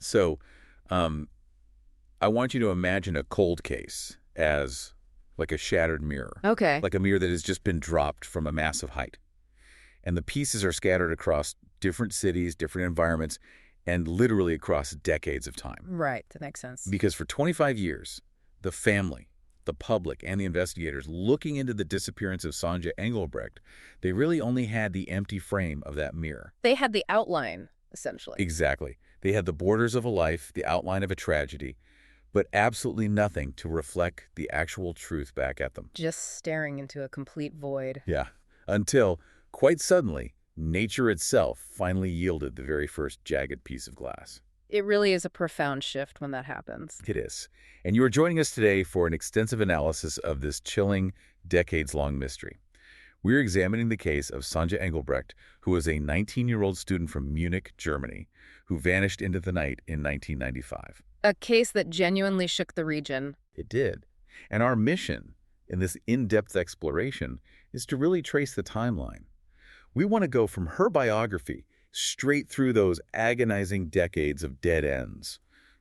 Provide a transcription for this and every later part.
So, um, I want you to imagine a cold case as like a shattered mirror, Okay. like a mirror that has just been dropped from a massive height. And the pieces are scattered across different cities, different environments, and literally across decades of time. Right. That makes sense. Because for 25 years, the family, the public, and the investigators looking into the disappearance of Sonja Engelbrecht, they really only had the empty frame of that mirror. They had the outline, essentially. Exactly. They had the borders of a life, the outline of a tragedy, but absolutely nothing to reflect the actual truth back at them. Just staring into a complete void. Yeah. Until, quite suddenly, nature itself finally yielded the very first jagged piece of glass. It really is a profound shift when that happens. It is. And you are joining us today for an extensive analysis of this chilling, decades-long mystery. We're examining the case of Sonja Engelbrecht, who was a 19-year-old student from Munich, Germany, who vanished into the night in 1995. A case that genuinely shook the region. It did. And our mission in this in-depth exploration is to really trace the timeline. We want to go from her biography straight through those agonizing decades of dead ends,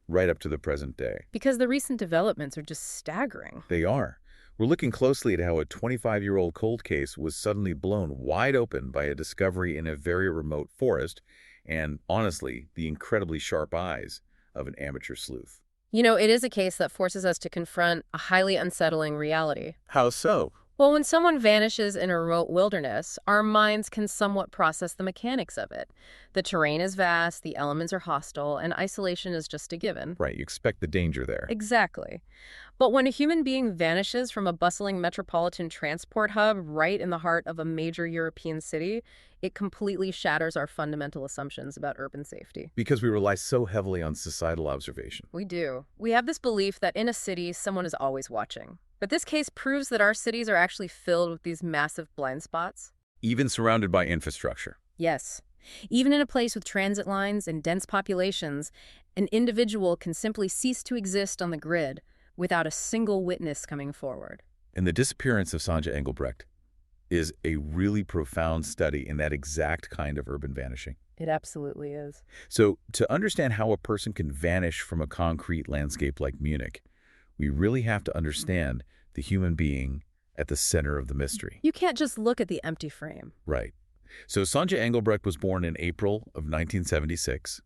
right up to the present day. Because the recent developments are just staggering. They are. We're looking closely at how a 25-year-old cold case was suddenly blown wide open by a discovery in a very remote forest and, honestly, the incredibly sharp eyes of an amateur sleuth. You know, it is a case that forces us to confront a highly unsettling reality. How so? Well, when someone vanishes in a remote wilderness, our minds can somewhat process the mechanics of it. The terrain is vast, the elements are hostile, and isolation is just a given. Right, you expect the danger there. Exactly. But when a human being vanishes from a bustling metropolitan transport hub right in the heart of a major European city, it completely shatters our fundamental assumptions about urban safety. Because we rely so heavily on societal observation. We do. We have this belief that in a city, someone is always watching. But this case proves that our cities are actually filled with these massive blind spots. Even surrounded by infrastructure. Yes. Even in a place with transit lines and dense populations, an individual can simply cease to exist on the grid without a single witness coming forward. And the disappearance of Sonja Engelbrecht is a really profound study in that exact kind of urban vanishing. It absolutely is. So to understand how a person can vanish from a concrete landscape like Munich, we really have to understand the human being at the center of the mystery. You can't just look at the empty frame. Right. So Sonja Engelbrecht was born in April of 1976.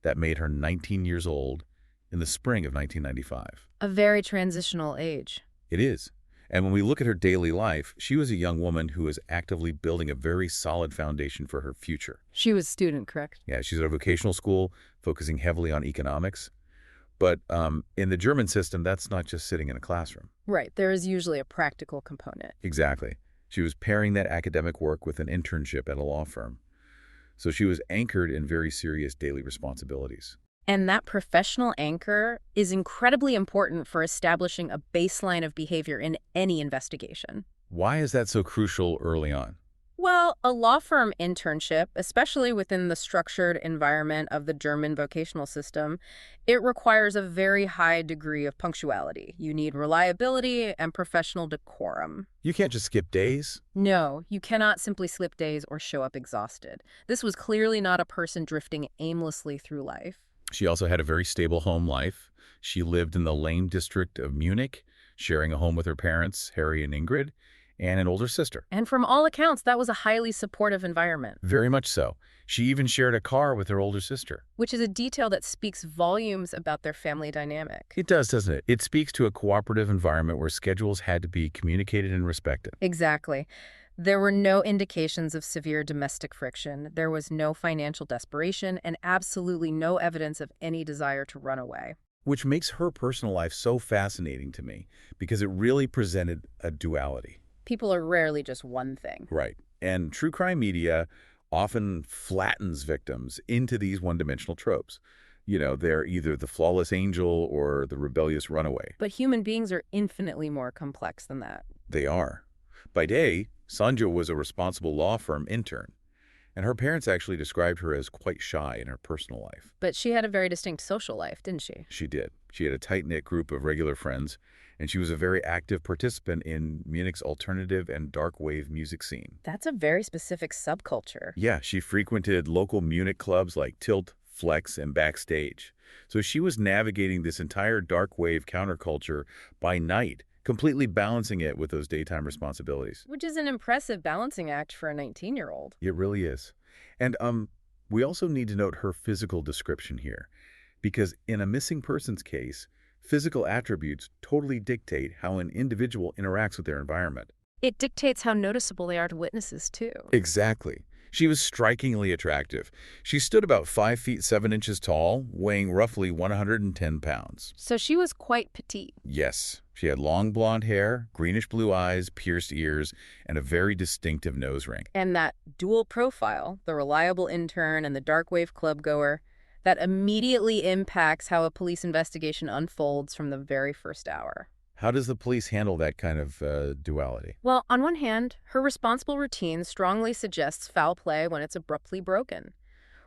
That made her 19 years old in the spring of 1995. A very transitional age. It is. And when we look at her daily life, she was a young woman who is actively building a very solid foundation for her future. She was a student, correct? Yeah, she's at a vocational school, focusing heavily on economics. But in the German system, that's not just sitting in a classroom. Right. There is usually a practical component. Exactly. She was pairing that academic work with an internship at a law firm. So she was anchored in very serious daily responsibilities. And that professional anchor is incredibly important for establishing a baseline of behavior in any investigation. Why is that so crucial early on? Well, a law firm internship, especially within the structured environment of the German vocational system, it requires a very high degree of punctuality. You need reliability and professional decorum. You can't just skip days. No, you cannot simply slip days or show up exhausted. This was clearly not a person drifting aimlessly through life. She also had a very stable home life. She lived in the Lane district of Munich, sharing a home with her parents, Harry and Ingrid, and an older sister. And from all accounts, that was a highly supportive environment. Very much so. She even shared a car with her older sister. Which is a detail that speaks volumes about their family dynamic. It does, doesn't it? It speaks to a cooperative environment where schedules had to be communicated and respected. Exactly. There were no indications of severe domestic friction. There was no financial desperation and absolutely no evidence of any desire to run away. Which makes her personal life so fascinating to me because it really presented a duality. People are rarely just one thing. Right. And true crime media often flattens victims into these one-dimensional tropes. You know, they're either the flawless angel or the rebellious runaway. But human beings are infinitely more complex than that. They are. By day, Sonja was a responsible law firm intern, and her parents actually described her as quite shy in her personal life. But she had a very distinct social life, didn't she? She did. She had a tight-knit group of regular friends, and she was a very active participant in Munich's alternative and dark wave music scene. That's a very specific subculture. Yeah, she frequented local Munich clubs like Tilt, Flex, and Backstage. So she was navigating this entire dark wave counterculture by night, completely balancing it with those daytime responsibilities. Which is an impressive balancing act for a 19-year-old. It really is. And we also need to note her physical description here, because in a missing persons case, physical attributes totally dictate how an individual interacts with their environment. It dictates how noticeable they are to witnesses, too. Exactly. She was strikingly attractive. She stood about 5 feet 7 inches tall, weighing roughly 110 pounds. So she was quite petite. Yes, she had long blonde hair, greenish-blue eyes, pierced ears, and a very distinctive nose ring. And that dual profile, the reliable intern and the dark wave club goer, that immediately impacts how a police investigation unfolds from the very first hour. How does the police handle that kind of duality? Well, on one hand, her responsible routine strongly suggests foul play when it's abruptly broken.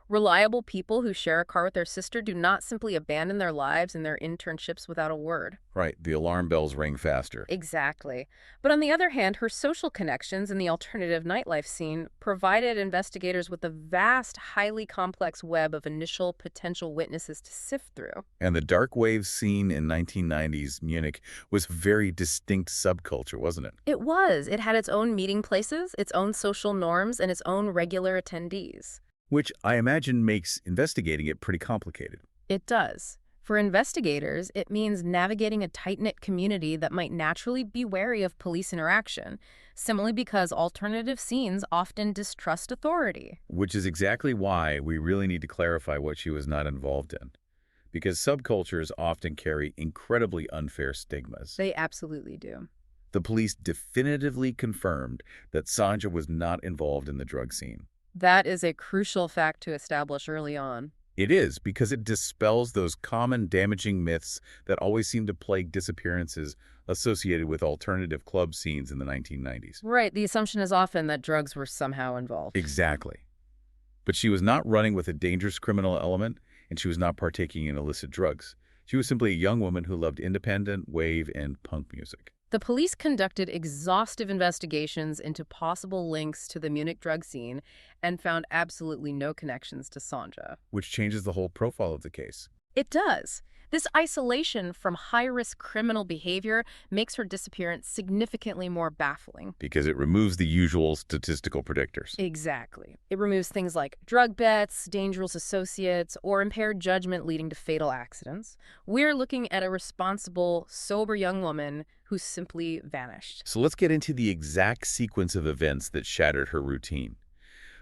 Reliable people who share a car with their sister do not simply abandon their lives and their internships without a word. Right, the alarm bells ring faster. Exactly. But on the other hand, her social connections in the alternative nightlife scene provided investigators with a vast, highly complex web of initial potential witnesses to sift through. And the dark wave scene in 1990s Munich was a very distinct subculture, wasn't it? It was. It had its own meeting places, its own social norms, and its own regular attendees. Which I imagine makes investigating it pretty complicated. It does. For investigators, it means navigating a tight-knit community that might naturally be wary of police interaction, simply because alternative scenes often distrust authority. Which is exactly why we really need to clarify what she was not involved in. Because subcultures often carry incredibly unfair stigmas. They absolutely do. The police definitively confirmed that Sonja was not involved in the drug scene. That is a crucial fact to establish early on. It is, because it dispels those common damaging myths that always seem to plague disappearances associated with alternative club scenes in the 1990s. Right, the assumption is often that drugs were somehow involved. Exactly. But she was not running with a dangerous criminal element, and she was not partaking in illicit drugs. She was simply a young woman who loved independent, wave, and punk music. The police conducted exhaustive investigations into possible links to the Munich drug scene and found absolutely no connections to Sonja. Which changes the whole profile of the case. It does. This isolation from high-risk criminal behavior makes her disappearance significantly more baffling. Because it removes the usual statistical predictors. Exactly. It removes things like drug bets, dangerous associates, or impaired judgment leading to fatal accidents. We're looking at a responsible, sober young woman who simply vanished. So let's get into the exact sequence of events that shattered her routine.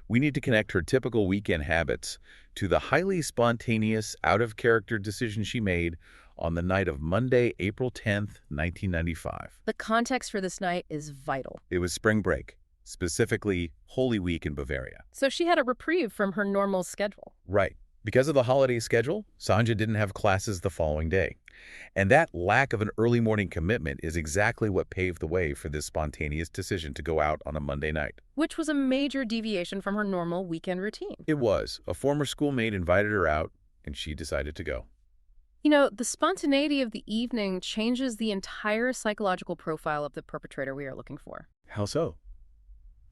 We need to connect her typical weekend habits to the highly spontaneous, out-of-character decision she made on the night of Monday, April 10th, 1995. The context for this night is vital. It was spring break, specifically Holy Week in Bavaria. So she had a reprieve from her normal schedule. Right. Because of the holiday schedule, Sonja didn't have classes the following day. And that lack of an early morning commitment is exactly what paved the way for this spontaneous decision to go out on a Monday night. Which was a major deviation from her normal weekend routine. It was. A former schoolmate invited her out, and she decided to go. You know, the spontaneity of the evening changes the entire psychological profile of the perpetrator we are looking for. How so?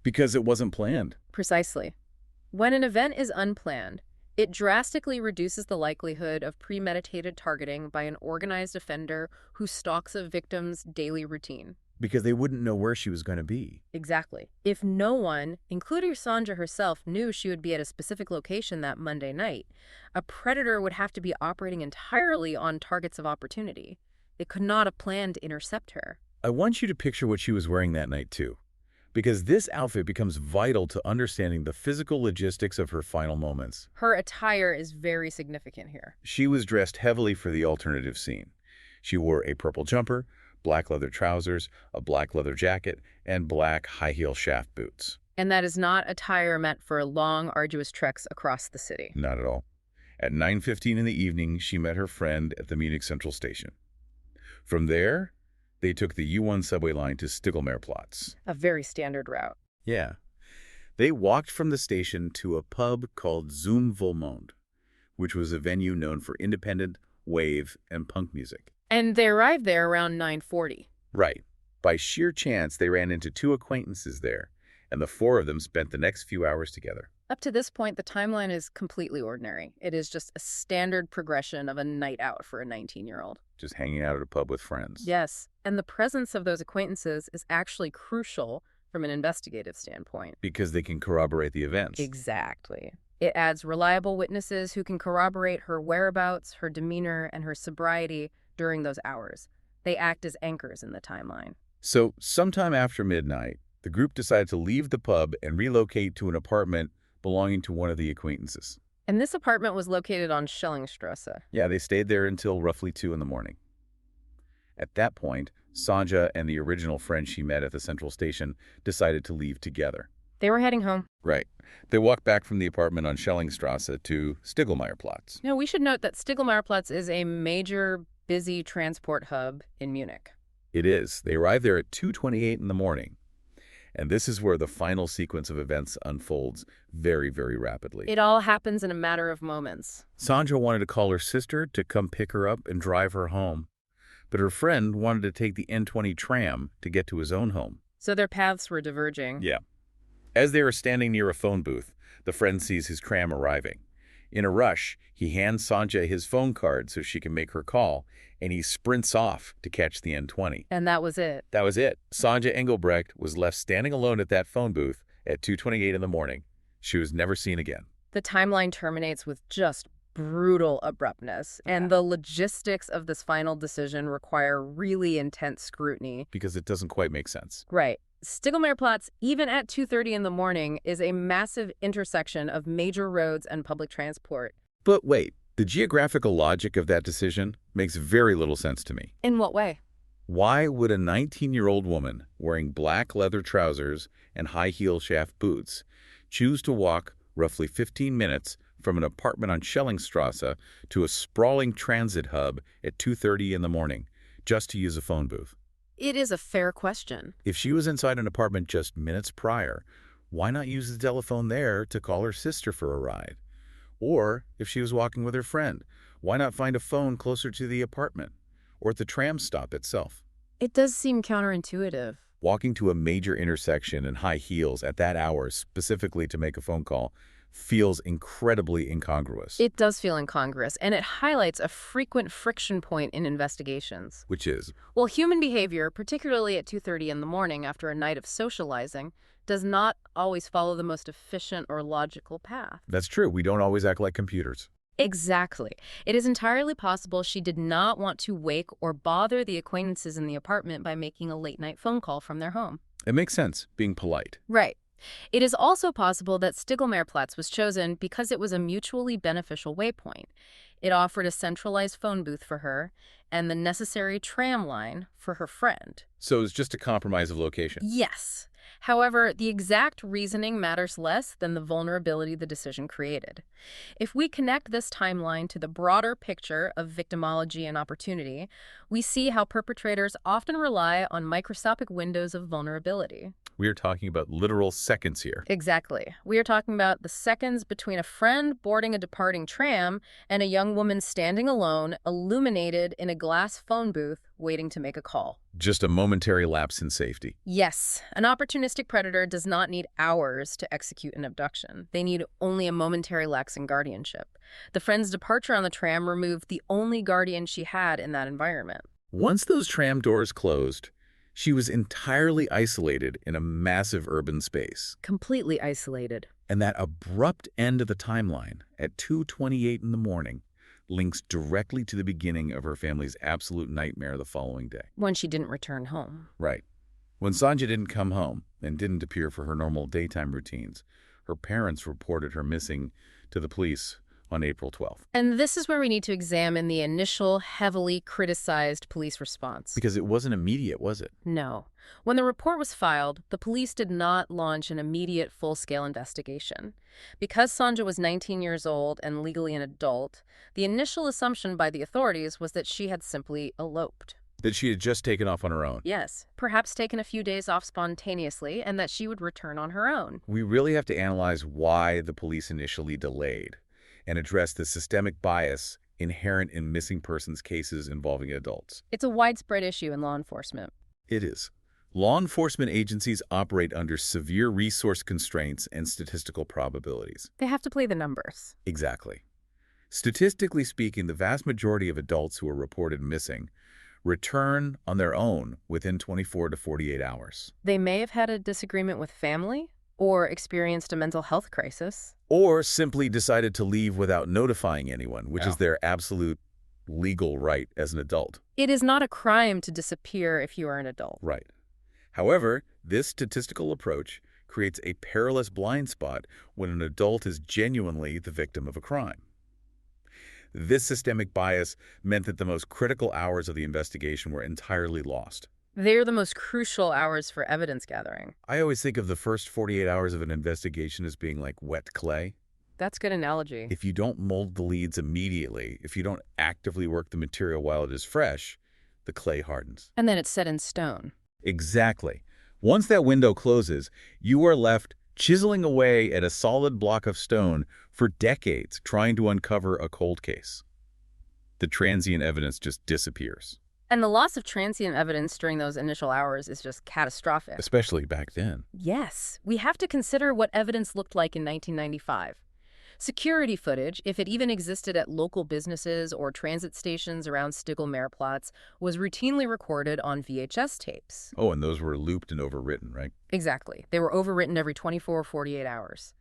Because it wasn't planned. Precisely. When an event is unplanned, it drastically reduces the likelihood of premeditated targeting by an organized offender who stalks a victim's daily routine. Because they wouldn't know where she was going to be. Exactly. If no one, including Sonja herself, knew she would be at a specific location that Monday night, a predator would have to be operating entirely on targets of opportunity. They could not have planned to intercept her. I want you to picture what she was wearing that night, too. Because this outfit becomes vital to understanding the physical logistics of her final moments. Her attire is very significant here. She was dressed heavily for the alternative scene. She wore a purple jumper, black leather trousers, a black leather jacket, and black high-heel shaft boots. And that is not attire meant for long, arduous treks across the city. Not at all. At 9:15 in the evening, she met her friend at the Munich Central Station. From there, they took the U1 subway line to Stiegelmeerplatz. A very standard route. Yeah. They walked from the station to a pub called Zum Vollmond, which was a venue known for independent, wave, and punk music. And they arrived there around 9:40. Right. By sheer chance, they ran into two acquaintances there, and the four of them spent the next few hours together. Up to this point, the timeline is completely ordinary. It is just a standard progression of a night out for a 19-year-old. Just hanging out at a pub with friends. Yes, and the presence of those acquaintances is actually crucial from an investigative standpoint. Because they can corroborate the events. Exactly. It adds reliable witnesses who can corroborate her whereabouts, her demeanor, and her sobriety during those hours. They act as anchors in the timeline. So, sometime after midnight, the group decided to leave the pub and relocate to an apartment belonging to one of the acquaintances. And this apartment was located on Schellingstrasse. Yeah, they stayed there until roughly 2 in the morning. At that point, Sonja and the original friend she met at the central station decided to leave together. They were heading home. Right. They walked back from the apartment on Schellingstrasse to Stiegelmeierplatz. Now, we should note that Stiegelmeierplatz is a major, busy transport hub in Munich. It is. They arrived there at 2:28 in the morning. And this is where the final sequence of events unfolds very, very rapidly. It all happens in a matter of moments. Sonja wanted to call her sister to come pick her up and drive her home. But her friend wanted to take the N20 tram to get to his own home. So their paths were diverging. Yeah. As they are standing near a phone booth, the friend sees his tram arriving. In a rush, he hands Sonja his phone card so she can make her call, and he sprints off to catch the N20. And that was it. That was it. Sonja Engelbrecht was left standing alone at that phone booth at 2:28 in the morning. She was never seen again. The timeline terminates with just brutal abruptness, and the logistics of this final decision require really intense scrutiny. Because it doesn't quite make sense. Right. Stiegelmeierplatz, even at 2:30 in the morning, is a massive intersection of major roads and public transport. But wait, the geographical logic of that decision makes very little sense to me. In what way? Why would a 19-year-old woman wearing black leather trousers and high-heel shaft boots choose to walk roughly 15 minutes from an apartment on Schellingstrasse to a sprawling transit hub at 2:30 in the morning just to use a phone booth? It is a fair question. If she was inside an apartment just minutes prior, why not use the telephone there to call her sister for a ride? Or, if she was walking with her friend, why not find a phone closer to the apartment or at the tram stop itself? It does seem counterintuitive. Walking to a major intersection in high heels at that hour specifically to make a phone call feels incredibly incongruous. It does feel incongruous, and it highlights a frequent friction point in investigations. Which is? Well, human behavior, particularly at 2:30 in the morning after a night of socializing, does not always follow the most efficient or logical path. That's true. We don't always act like computers. Exactly. It is entirely possible she did not want to wake or bother the acquaintances in the apartment by making a late-night phone call from their home. It makes sense, being polite. Right. It is also possible that Stiegelmeierplatz was chosen because it was a mutually beneficial waypoint. It offered a centralized phone booth for her and the necessary tram line for her friend. So it's just a compromise of location. Yes. However, the exact reasoning matters less than the vulnerability the decision created. If we connect this timeline to the broader picture of victimology and opportunity, we see how perpetrators often rely on microscopic windows of vulnerability. We are talking about literal seconds here. Exactly. We are talking about the seconds between a friend boarding a departing tram and a young woman standing alone, illuminated in a glass phone booth, waiting to make a call. Just a momentary lapse in safety. Yes, an opportunistic predator does not need hours to execute an abduction. They need only a momentary lapse in guardianship. The friend's departure on the tram removed the only guardian she had in that environment. Once those tram doors closed, she was entirely isolated in a massive urban space. Completely isolated. And that abrupt end of the timeline at 2:28 in the morning links directly to the beginning of her family's absolute nightmare the following day. When she didn't return home. Right. When Sonja didn't come home and didn't appear for her normal daytime routines, her parents reported her missing to the police on April 12th. And this is where we need to examine the initial, heavily criticized police response. Because it wasn't immediate, was it? No. When the report was filed, the police did not launch an immediate full-scale investigation. Because Sonja was 19 years old and legally an adult, the initial assumption by the authorities was that she had simply eloped. That she had just taken off on her own. Yes, perhaps taken a few days off spontaneously, and that she would return on her own. We really have to analyze why the police initially delayed and address the systemic bias inherent in missing persons cases involving adults. It's a widespread issue in law enforcement. It is. Law enforcement agencies operate under severe resource constraints and statistical probabilities. They have to play the numbers. Exactly. Statistically speaking, the vast majority of adults who are reported missing return on their own within 24 to 48 hours. They may have had a disagreement with family or experienced a mental health crisis. Or simply decided to leave without notifying anyone, which Yeah. is their absolute legal right as an adult. It is not a crime to disappear if you are an adult. Right. However, this statistical approach creates a perilous blind spot when an adult is genuinely the victim of a crime. This systemic bias meant that the most critical hours of the investigation were entirely lost. They're the most crucial hours for evidence gathering. I always think of the first 48 hours of an investigation as being like wet clay. That's a good analogy. If you don't mold the leads immediately, if you don't actively work the material while it is fresh, the clay hardens. And then it's set in stone. Exactly. Once that window closes, you are left chiseling away at a solid block of stone for decades trying to uncover a cold case. The transient evidence just disappears. And the loss of transient evidence during those initial hours is just catastrophic. Especially back then. Yes, we have to consider what evidence looked like in 1995. Security footage, if it even existed at local businesses or transit stations around Stigl-Meerplatz, was routinely recorded on VHS tapes. Oh, and those were looped and overwritten, right? Exactly. They were overwritten every 24 or 48 hours.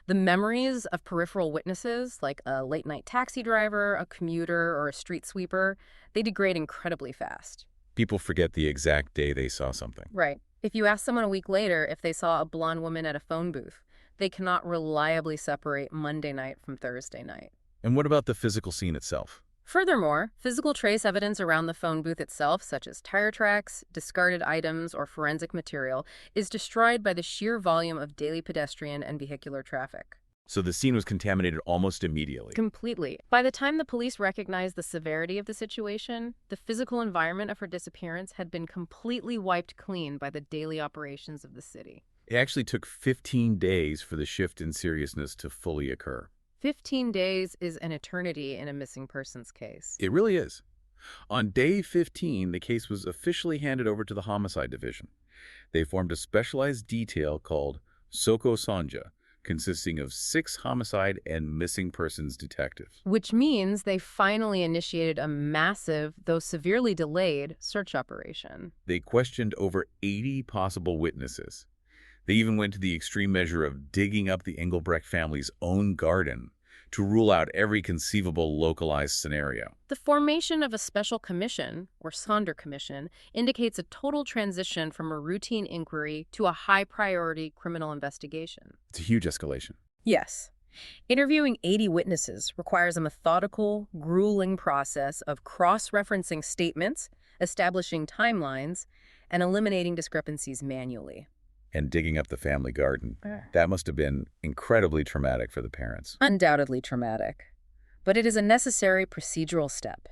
The memories of peripheral witnesses, like a late-night taxi driver, a commuter, or a street sweeper, they degrade incredibly fast. People forget the exact day they saw something. Right. If you ask someone a week later if they saw a blonde woman at a phone booth, they cannot reliably separate Monday night from Thursday night. And what about the physical scene itself? Furthermore, physical trace evidence around the phone booth itself, such as tire tracks, discarded items, or forensic material, is destroyed by the sheer volume of daily pedestrian and vehicular traffic. So the scene was contaminated almost immediately. Completely. By the time the police recognized the severity of the situation, the physical environment of her disappearance had been completely wiped clean by the daily operations of the city. It actually took 15 days for the shift in seriousness to fully occur. 15 days is an eternity in a missing persons case. It really is. On day 15, the case was officially handed over to the Homicide Division. They formed a specialized detail called Soko Sonja, consisting of 6 homicide and missing persons detectives. Which means they finally initiated a massive, though severely delayed, search operation. They questioned over 80 possible witnesses. They even went to the extreme measure of digging up the Engelbrecht family's own garden to rule out every conceivable localized scenario. The formation of a special commission, or Sonderkommission, indicates a total transition from a routine inquiry to a high-priority criminal investigation. It's a huge escalation. Yes. Interviewing 80 witnesses requires a methodical, grueling process of cross-referencing statements, establishing timelines, and eliminating discrepancies manually. And digging up the family garden. That must have been incredibly traumatic for the parents. Undoubtedly traumatic. But it is a necessary procedural step.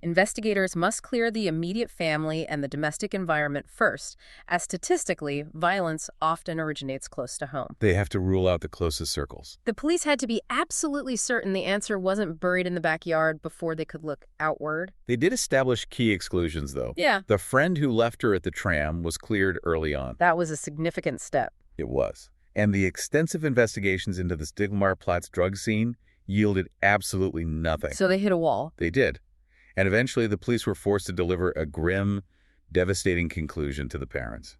Investigators must clear the immediate family and the domestic environment first, as statistically, violence often originates close to home. They have to rule out the closest circles. The police had to be absolutely certain the answer wasn't buried in the backyard before they could look outward. They did establish key exclusions, though. Yeah. The friend who left her at the tram was cleared early on. That was a significant step. It was. And the extensive investigations into the Stigl-Meerplatz drug scene yielded absolutely nothing. So they hit a wall. They did. And eventually the police were forced to deliver a grim, devastating conclusion to the parents.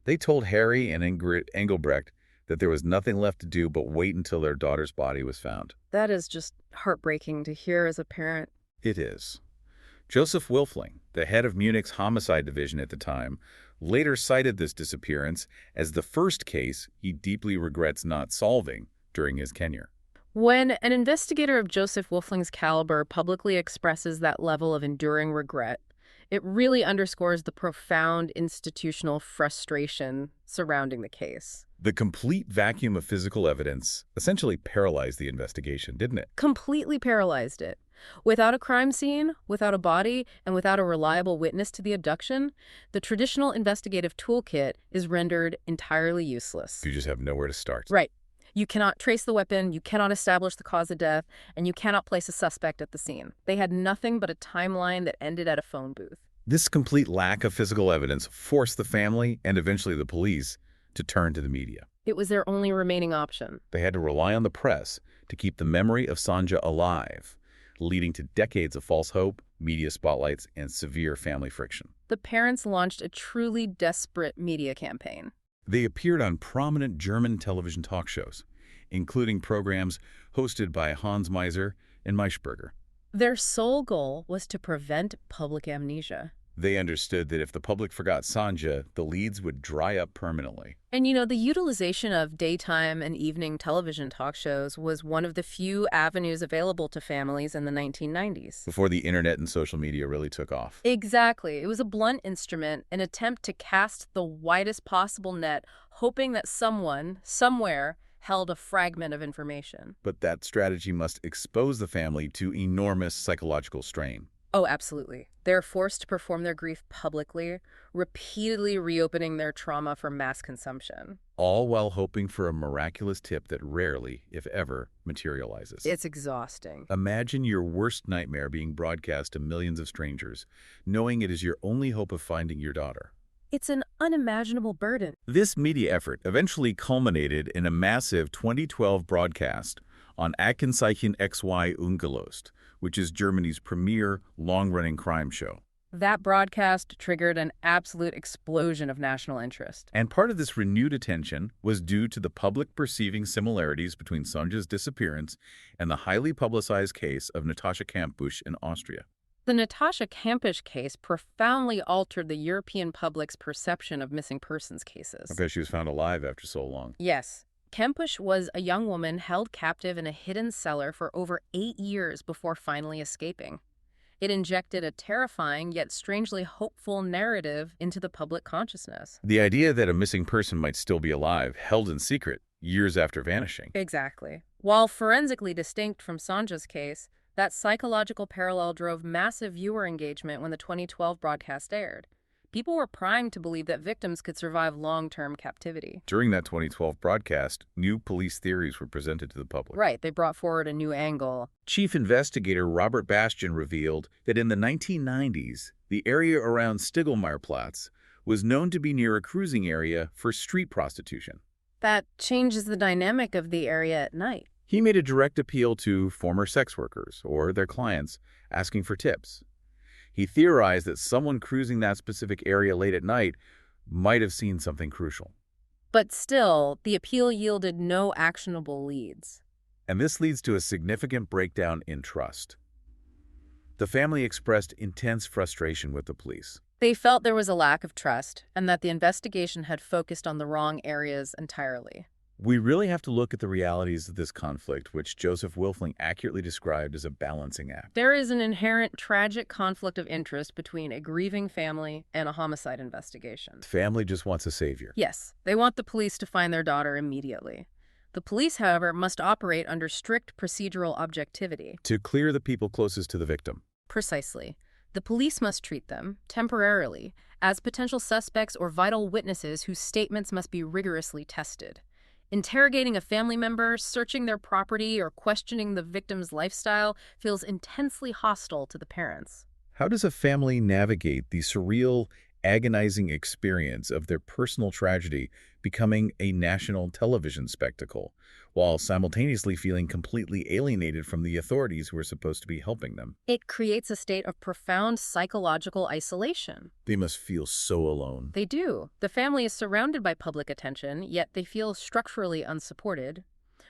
They told Harry and Ingrid Engelbrecht that there was nothing left to do but wait until their daughter's body was found. That is just heartbreaking to hear as a parent. It is. Joseph Wilfling, the head of Munich's homicide division at the time, later cited this disappearance as the first case he deeply regrets not solving during his tenure. When an investigator of Joseph Wilfling's caliber publicly expresses that level of enduring regret, it really underscores the profound institutional frustration surrounding the case. The complete vacuum of physical evidence essentially paralyzed the investigation, didn't it? Completely paralyzed it. Without a crime scene, without a body, and without a reliable witness to the abduction, the traditional investigative toolkit is rendered entirely useless. You just have nowhere to start. Right. You cannot trace the weapon, you cannot establish the cause of death, and you cannot place a suspect at the scene. They had nothing but a timeline that ended at a phone booth. This complete lack of physical evidence forced the family and eventually the police to turn to the media. It was their only remaining option. They had to rely on the press to keep the memory of Sonja alive, leading to decades of false hope, media spotlights, and severe family friction. The parents launched a truly desperate media campaign. They appeared on prominent German television talk shows, including programs hosted by Hans Meiser and Maischberger. Their sole goal was to prevent public amnesia. They understood that if the public forgot Sonja, the leads would dry up permanently. And the utilization of daytime and evening television talk shows was one of the few avenues available to families in the 1990s. Before the internet and social media really took off. Exactly. It was a blunt instrument, an attempt to cast the widest possible net, hoping that someone, somewhere, held a fragment of information. But that strategy must expose the family to enormous psychological strain. Oh, absolutely. They're forced to perform their grief publicly, repeatedly reopening their trauma for mass consumption. All while hoping for a miraculous tip that rarely, if ever, materializes. It's exhausting. Imagine your worst nightmare being broadcast to millions of strangers, knowing it is your only hope of finding your daughter. It's an unimaginable burden. This media effort eventually culminated in a massive 2012 broadcast on Aktenzeichen XY Ungelöst, which is Germany's premier long-running crime show. That broadcast triggered an absolute explosion of national interest. And part of this renewed attention was due to the public perceiving similarities between Sonja's disappearance and the highly publicized case of Natascha Kampusch in Austria. The Natascha Kampusch case profoundly altered the European public's perception of missing persons cases. I bet she was found alive after so long. Yes. Kampusch was a young woman held captive in a hidden cellar for over 8 years before finally escaping. It injected a terrifying yet strangely hopeful narrative into the public consciousness. The idea that a missing person might still be alive, held in secret, years after vanishing. Exactly. While forensically distinct from Sonja's case, that psychological parallel drove massive viewer engagement when the 2012 broadcast aired. People were primed to believe that victims could survive long-term captivity. During that 2012 broadcast, new police theories were presented to the public. Right, they brought forward a new angle. Chief investigator Robert Bastian revealed that in the 1990s, the area around Stiegelmeierplatz was known to be near a cruising area for street prostitution. That changes the dynamic of the area at night. He made a direct appeal to former sex workers or their clients asking for tips. He theorized that someone cruising that specific area late at night might have seen something crucial. But still, the appeal yielded no actionable leads. And this leads to a significant breakdown in trust. The family expressed intense frustration with the police. They felt there was a lack of trust and that the investigation had focused on the wrong areas entirely. We really have to look at the realities of this conflict, which Joseph Wilfling accurately described as a balancing act. There is an inherent tragic conflict of interest between a grieving family and a homicide investigation. The family just wants a savior. Yes, they want the police to find their daughter immediately. The police, however, must operate under strict procedural objectivity. To clear the people closest to the victim. Precisely. The police must treat them, temporarily, as potential suspects or vital witnesses whose statements must be rigorously tested. Interrogating a family member, searching their property, or questioning the victim's lifestyle feels intensely hostile to the parents. How does a family navigate the surreal, agonizing experience of their personal tragedy becoming a national television spectacle, while simultaneously feeling completely alienated from the authorities who are supposed to be helping them? It creates a state of profound psychological isolation. They must feel so alone. They do. The family is surrounded by public attention, yet they feel structurally unsupported.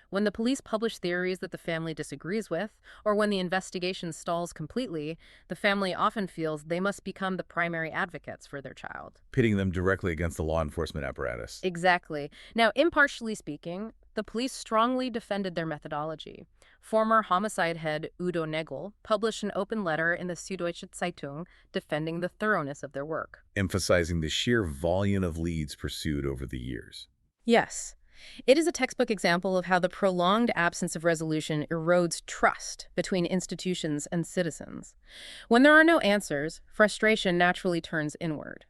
When the police publish theories that the family disagrees with, or when the investigation stalls completely, the family often feels they must become the primary advocates for their child. Pitting them directly against the law enforcement apparatus. Exactly. Now, impartially speaking, the police strongly defended their methodology. Former homicide head Udo Negel published an open letter in the Süddeutsche Zeitung defending the thoroughness of their work. Emphasizing the sheer volume of leads pursued over the years. Yes. It is a textbook example of how the prolonged absence of resolution erodes trust between institutions and citizens. When there are no answers, frustration naturally turns inward.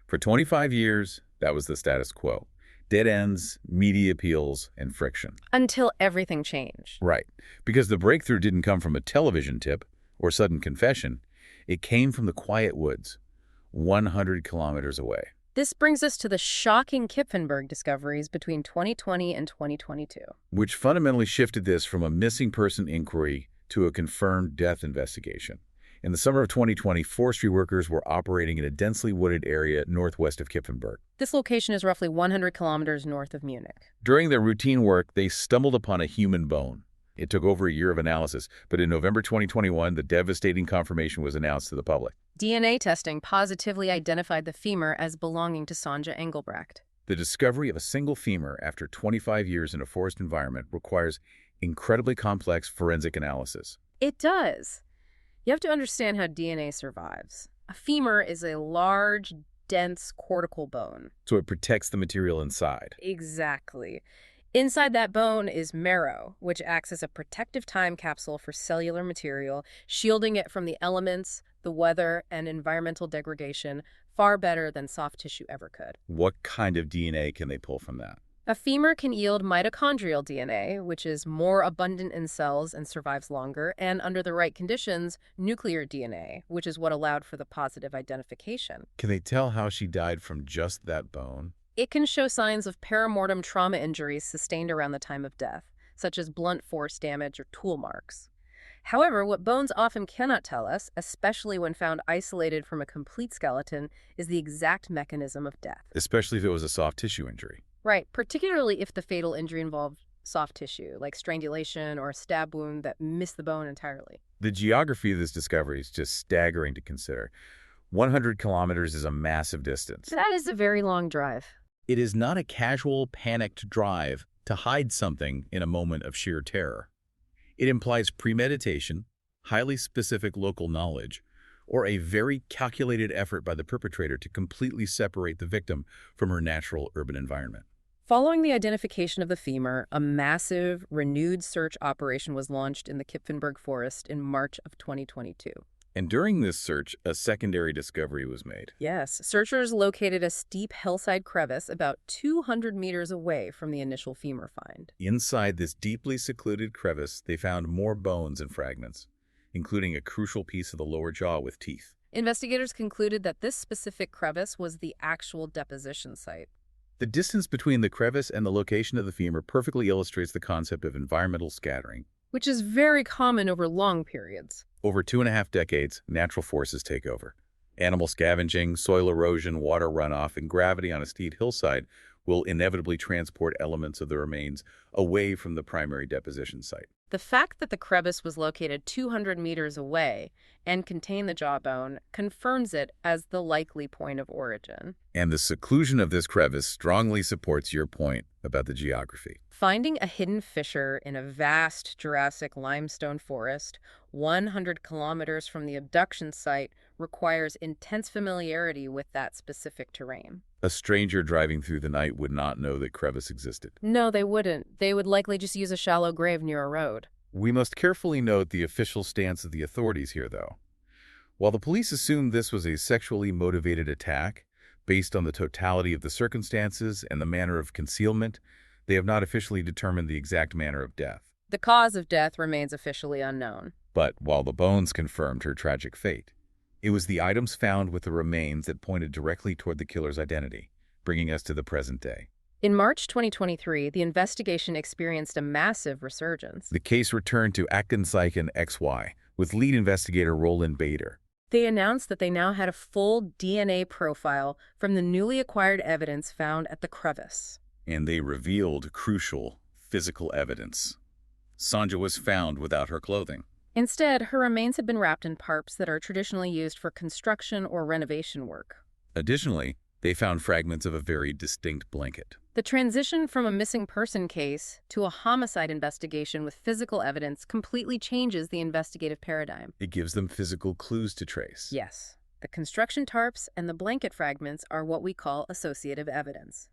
For 25 years, that was the status quo. Dead ends, media appeals, and friction. Until everything changed. Right. Because the breakthrough didn't come from a television tip or sudden confession. It came from the quiet woods, 100 kilometers away. This brings us to the shocking Kipfenberg discoveries between 2020 and 2022. Which fundamentally shifted this from a missing person inquiry to a confirmed death investigation. In the summer of 2020, forestry workers were operating in a densely wooded area northwest of Kipfenberg. This location is roughly 100 kilometers north of Munich. During their routine work, they stumbled upon a human bone. It took over a year of analysis, but in November 2021, the devastating confirmation was announced to the public. DNA testing positively identified the femur as belonging to Sonja Engelbrecht. The discovery of a single femur after 25 years in a forest environment requires incredibly complex forensic analysis. It does. You have to understand how DNA survives. A femur is a large, dense cortical bone. So it protects the material inside. Exactly. Inside that bone is marrow, which acts as a protective time capsule for cellular material, shielding it from the elements, the weather, and environmental degradation far better than soft tissue ever could. What kind of DNA can they pull from that? A femur can yield mitochondrial DNA, which is more abundant in cells and survives longer, and under the right conditions, nuclear DNA, which is what allowed for the positive identification. Can they tell how she died from just that bone? It can show signs of perimortem trauma injuries sustained around the time of death, such as blunt force damage or tool marks. However, what bones often cannot tell us, especially when found isolated from a complete skeleton, is the exact mechanism of death. Especially if it was a soft tissue injury. Right, particularly if the fatal injury involved soft tissue, like strangulation or a stab wound that missed the bone entirely. The geography of this discovery is just staggering to consider. 100 kilometers is a massive distance. That is a very long drive. It is not a casual, panicked drive to hide something in a moment of sheer terror. It implies premeditation, highly specific local knowledge, or a very calculated effort by the perpetrator to completely separate the victim from her natural urban environment. Following the identification of the femur, a massive, renewed search operation was launched in the Kipfenberg forest in March of 2022. And during this search, a secondary discovery was made. Yes, searchers located a steep hillside crevice about 200 meters away from the initial femur find. Inside this deeply secluded crevice, they found more bones and fragments, including a crucial piece of the lower jaw with teeth. Investigators concluded that this specific crevice was the actual deposition site. The distance between the crevice and the location of the femur perfectly illustrates the concept of environmental scattering. Which is very common over long periods. Over 2.5 decades, natural forces take over. Animal scavenging, soil erosion, water runoff, and gravity on a steep hillside will inevitably transport elements of the remains away from the primary deposition site. The fact that the crevice was located 200 meters away and contained the jawbone confirms it as the likely point of origin. And the seclusion of this crevice strongly supports your point about the geography. Finding a hidden fissure in a vast Jurassic limestone forest 100 kilometers from the abduction site requires intense familiarity with that specific terrain. A stranger driving through the night would not know that crevice existed. No, they wouldn't. They would likely just use a shallow grave near a road. We must carefully note the official stance of the authorities here, though. While the police assumed this was a sexually motivated attack, based on the totality of the circumstances and the manner of concealment, they have not officially determined the exact manner of death. The cause of death remains officially unknown. But while the bones confirmed her tragic fate, it was the items found with the remains that pointed directly toward the killer's identity, bringing us to the present day. In March 2023, the investigation experienced a massive resurgence. The case returned to Aktenzeichen XY, with lead investigator Roland Bader. They announced that they now had a full DNA profile from the newly acquired evidence found at the crevice. And they revealed crucial physical evidence. Sonja was found without her clothing. Instead, her remains had been wrapped in tarps that are traditionally used for construction or renovation work. Additionally, they found fragments of a very distinct blanket. The transition from a missing person case to a homicide investigation with physical evidence completely changes the investigative paradigm. It gives them physical clues to trace. Yes. The construction tarps and the blanket fragments are what we call associative evidence.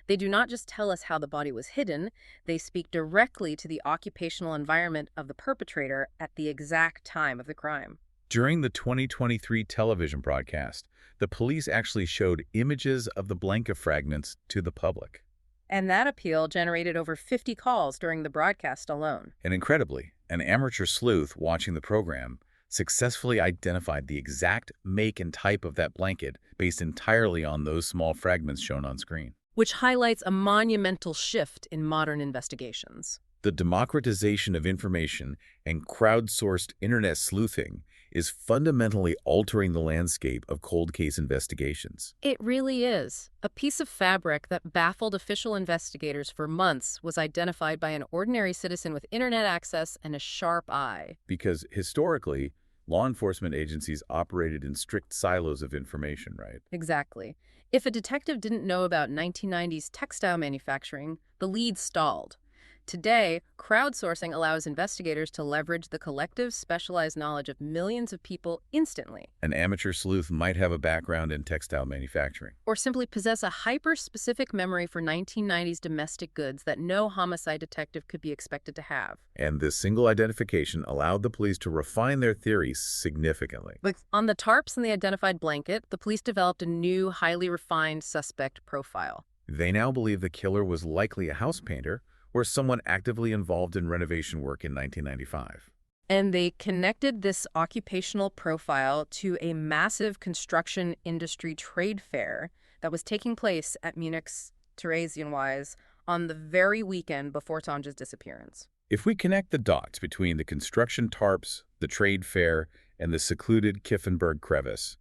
They do not just tell us how the body was hidden, they speak directly to the occupational environment of the perpetrator at the exact time of the crime. During the 2023 television broadcast, the police actually showed images of the blanket fragments to the public. And that appeal generated over 50 calls during the broadcast alone. And incredibly, an amateur sleuth watching the program successfully identified the exact make and type of that blanket based entirely on those small fragments shown on screen. Which highlights a monumental shift in modern investigations. The democratization of information and crowdsourced internet sleuthing is fundamentally altering the landscape of cold case investigations. It really is. A piece of fabric that baffled official investigators for months was identified by an ordinary citizen with internet access and a sharp eye. Because historically, law enforcement agencies operated in strict silos of information, right? Exactly. If a detective didn't know about 1990s textile manufacturing, the lead stalled. Today, crowdsourcing allows investigators to leverage the collective, specialized knowledge of millions of people instantly. An amateur sleuth might have a background in textile manufacturing. Or simply possess a hyper-specific memory for 1990s domestic goods that no homicide detective could be expected to have. And this single identification allowed the police to refine their theories significantly. Like on the tarps and the identified blanket, the police developed a new, highly refined suspect profile. They now believe the killer was likely a house painter or someone actively involved in renovation work in 1995. And they connected this occupational profile to a massive construction industry trade fair that was taking place at Munich's Theresienwiese on the very weekend before Sonja's disappearance. If we connect the dots between the construction tarps, the trade fair, and the secluded Kiffenberg crevice,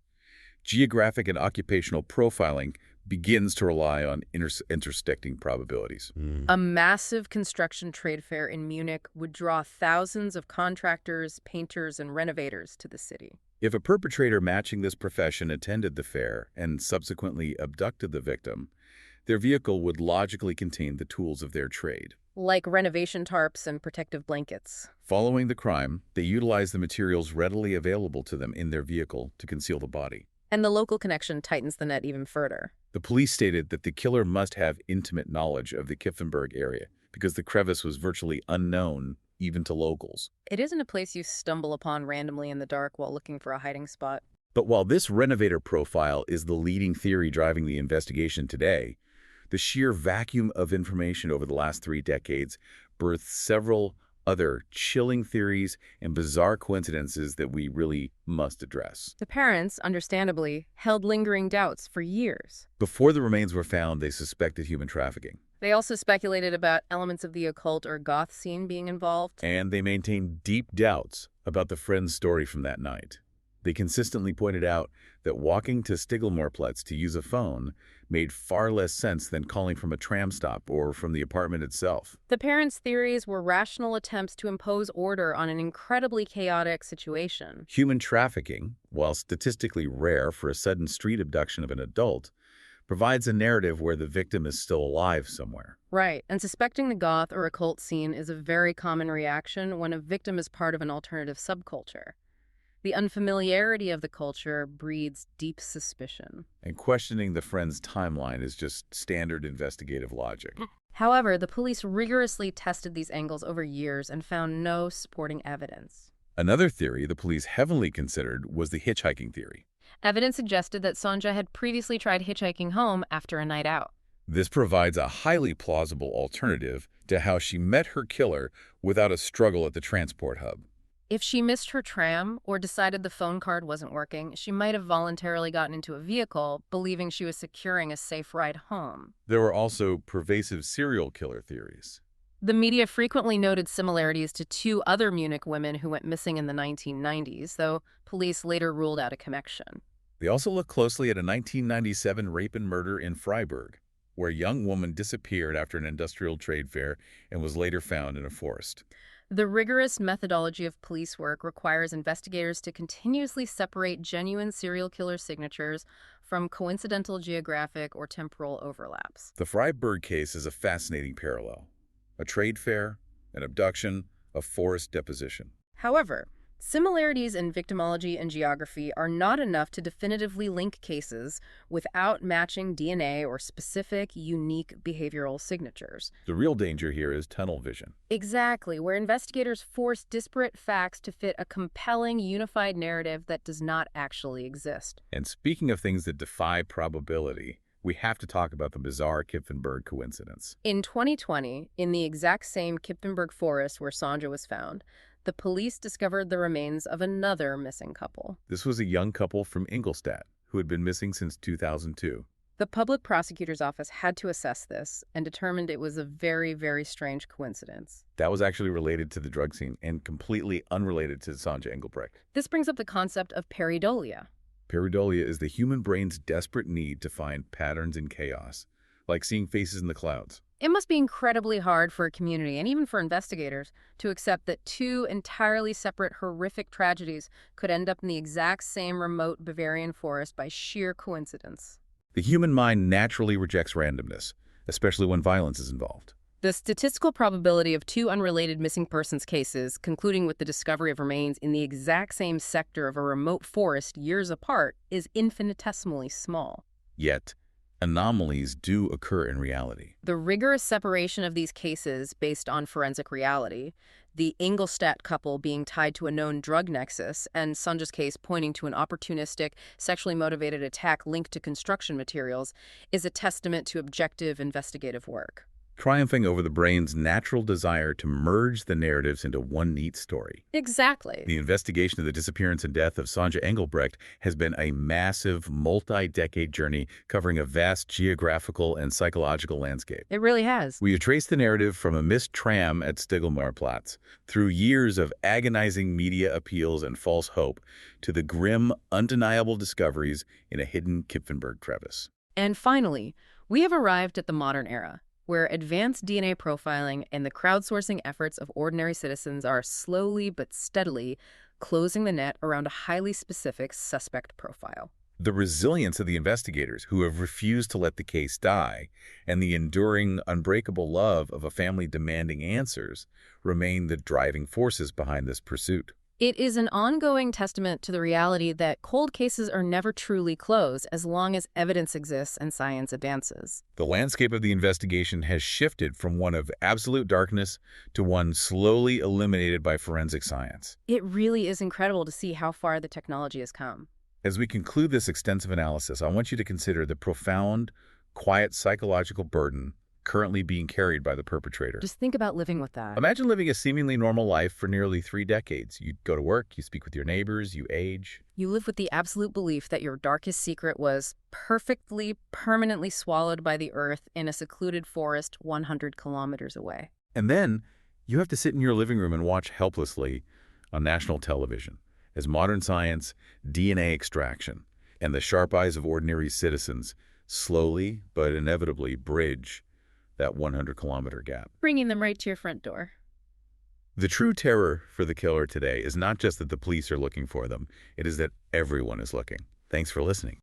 geographic and occupational profiling begins to rely on intersecting probabilities. A massive construction trade fair in Munich would draw thousands of contractors, painters, and renovators to the city. If a perpetrator matching this profession attended the fair and subsequently abducted the victim, their vehicle would logically contain the tools of their trade. Like renovation tarps and protective blankets. Following the crime, they utilized the materials readily available to them in their vehicle to conceal the body. And the local connection tightens the net even further. The police stated that the killer must have intimate knowledge of the Kiffenberg area because the crevice was virtually unknown even to locals. It isn't a place you stumble upon randomly in the dark while looking for a hiding spot. But while this renovator profile is the leading theory driving the investigation today, the sheer vacuum of information over the last 3 decades birthed several other chilling theories and bizarre coincidences that we really must address. The parents, understandably, held lingering doubts for years. Before the remains were found, they suspected human trafficking. They also speculated about elements of the occult or goth scene being involved. And they maintained deep doubts about the friend's story from that night. They consistently pointed out that walking to Stiegelmorplatz to use a phone made far less sense than calling from a tram stop or from the apartment itself. The parents' theories were rational attempts to impose order on an incredibly chaotic situation. Human trafficking, while statistically rare for a sudden street abduction of an adult, provides a narrative where the victim is still alive somewhere. Right, and suspecting the goth or occult scene is a very common reaction when a victim is part of an alternative subculture. The unfamiliarity of the culture breeds deep suspicion. And questioning the friend's timeline is just standard investigative logic. However, the police rigorously tested these angles over years and found no supporting evidence. Another theory the police heavily considered was the hitchhiking theory. Evidence suggested that Sonja had previously tried hitchhiking home after a night out. This provides a highly plausible alternative to how she met her killer without a struggle at the transport hub. If she missed her tram or decided the phone card wasn't working, she might have voluntarily gotten into a vehicle, believing she was securing a safe ride home. There were also pervasive serial killer theories. The media frequently noted similarities to 2 other Munich women who went missing in the 1990s, though police later ruled out a connection. They also looked closely at a 1997 rape and murder in Freiburg, where a young woman disappeared after an industrial trade fair and was later found in a forest. The rigorous methodology of police work requires investigators to continuously separate genuine serial killer signatures from coincidental geographic or temporal overlaps. The Freiburg case is a fascinating parallel. A trade fair, an abduction, a forest deposition. However, similarities in victimology and geography are not enough to definitively link cases without matching DNA or specific, unique behavioral signatures. The real danger here is tunnel vision. Exactly, where investigators force disparate facts to fit a compelling, unified narrative that does not actually exist. And speaking of things that defy probability, we have to talk about the bizarre Kiffenberg coincidence. In 2020, in the exact same Kiffenberg forest where Sonja was found, the police discovered the remains of another missing couple. This was a young couple from Ingolstadt who had been missing since 2002. The public prosecutor's office had to assess this and determined it was a very, very strange coincidence. That was actually related to the drug scene and completely unrelated to Sonja Engelbrecht. This brings up the concept of pareidolia. Pareidolia is the human brain's desperate need to find patterns in chaos, like seeing faces in the clouds. It must be incredibly hard for a community, and even for investigators, to accept that two entirely separate horrific tragedies could end up in the exact same remote Bavarian forest by sheer coincidence. The human mind naturally rejects randomness, especially when violence is involved. The statistical probability of two unrelated missing persons cases, concluding with the discovery of remains in the exact same sector of a remote forest years apart, is infinitesimally small. Yet, anomalies do occur in reality. The rigorous separation of these cases based on forensic reality, the Ingolstadt couple being tied to a known drug nexus, and Sonja's case pointing to an opportunistic, sexually motivated attack linked to construction materials, is a testament to objective investigative work. Triumphing over the brain's natural desire to merge the narratives into one neat story. Exactly. The investigation of the disappearance and death of Sonja Engelbrecht has been a massive, multi-decade journey covering a vast geographical and psychological landscape. It really has. We have traced the narrative from a missed tram at Stiegelmeierplatz, through years of agonizing media appeals and false hope, to the grim, undeniable discoveries in a hidden Kipfenberg crevice. And finally, we have arrived at the modern era, where advanced DNA profiling and the crowdsourcing efforts of ordinary citizens are slowly but steadily closing the net around a highly specific suspect profile. The resilience of the investigators who have refused to let the case die and the enduring, unbreakable love of a family demanding answers remain the driving forces behind this pursuit. It is an ongoing testament to the reality that cold cases are never truly closed as long as evidence exists and science advances. The landscape of the investigation has shifted from one of absolute darkness to one slowly eliminated by forensic science. It really is incredible to see how far the technology has come. As we conclude this extensive analysis, I want you to consider the profound, quiet psychological burden currently being carried by the perpetrator. Just think about living with that. Imagine living a seemingly normal life for nearly 3 decades. You go to work, you speak with your neighbors, you age. You live with the absolute belief that your darkest secret was perfectly, permanently swallowed by the earth in a secluded forest 100 kilometers away. And then you have to sit in your living room and watch helplessly on national television as modern science, DNA extraction, and the sharp eyes of ordinary citizens slowly but inevitably bridge that 100-kilometer gap, bringing them right to your front door. The true terror for the killer today is not just that the police are looking for them. It is that everyone is looking. Thanks for listening.